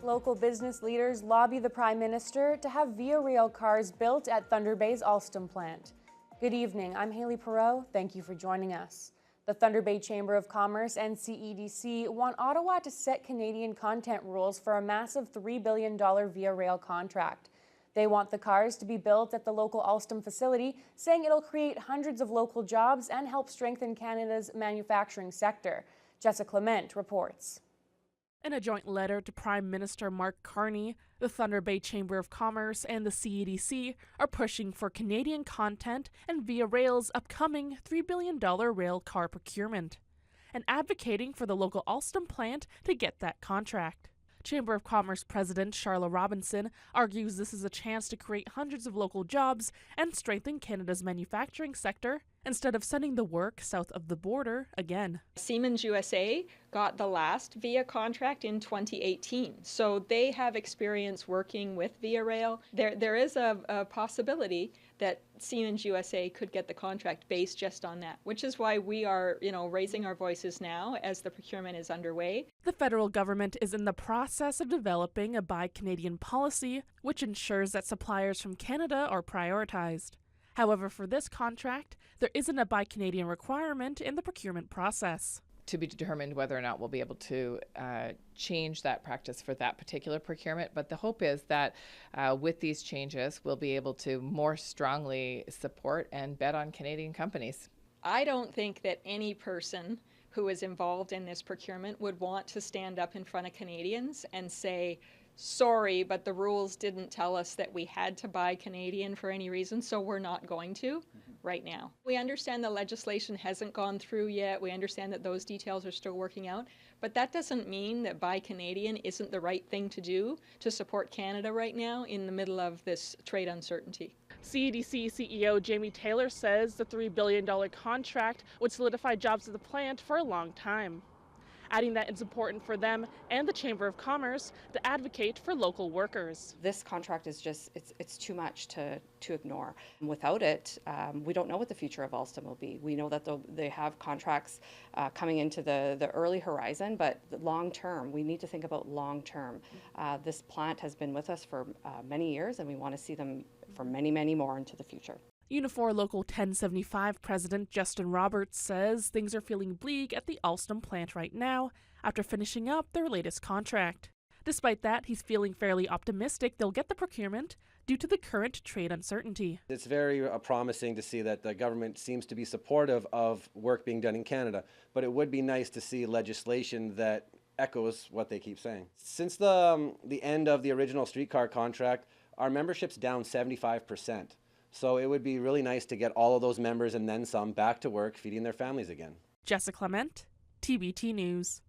Local business leaders lobby the Prime Minister to have Via Rail cars built at Thunder Bay's Alstom plant. Good evening, I'm Haley Perreault. Thank you for joining us. The Thunder Bay Chamber of Commerce and CEDC want Ottawa to set Canadian content rules for a massive $3 billion Via Rail contract. They want the cars to be built at the local Alstom facility, saying it'll create hundreds of local jobs and help strengthen Canada's manufacturing sector. Jessica Clement reports. In a joint letter to Prime Minister Mark Carney, the Thunder Bay Chamber of Commerce and the CEDC are pushing for Canadian content and Via Rail's upcoming $3 billion rail car procurement, and advocating for the local Alstom plant to get that contract. Chamber of Commerce President Charlotte Robinson argues this is a chance to create hundreds of local jobs and strengthen Canada's manufacturing sector instead of sending the work south of the border again. Siemens USA got the last Via contract in 2018, so they have experience working with Via Rail. There is a possibility that Siemens USA could get the contract based just on that, which is why we are, raising our voices now as the procurement is underway. The federal government is in the process of developing a Buy Canadian policy, which ensures that suppliers from Canada are prioritized. However, for this contract, there isn't a Buy Canadian requirement in the procurement process. To be determined whether or not we'll be able to change that practice for that particular procurement. But the hope is that with these changes, we'll be able to more strongly support and bet on Canadian companies. I don't think that any person who is involved in this procurement would want to stand up in front of Canadians and say, sorry, but the rules didn't tell us that we had to buy Canadian for any reason, so we're not going to right now. We understand the legislation hasn't gone through yet. We understand that those details are still working out, but that doesn't mean that buy Canadian isn't the right thing to do to support Canada right now in the middle of this trade uncertainty. CEDC CEO Jamie Taylor says the $3 billion contract would solidify jobs at the plant for a long time, adding that it's important for them and the Chamber of Commerce to advocate for local workers. This contract is just, it's too much to ignore. Without it, we don't know what the future of Alstom will be. We know that they have contracts coming into the early horizon, but long term, we need to think about long term. This plant has been with us for many years, and we want to see them for many, many more into the future. Unifor Local 1075 President Justin Roberts says things are feeling bleak at the Alstom plant right now after finishing up their latest contract. Despite that, he's feeling fairly optimistic they'll get the procurement due to the current trade uncertainty. It's very promising to see that the government seems to be supportive of work being done in Canada, but it would be nice to see legislation that echoes what they keep saying. Since the end of the original streetcar contract, our membership's down 75%. So it would be really nice to get all of those members and then some back to work, feeding their families again. Jessica Clement, TBT News.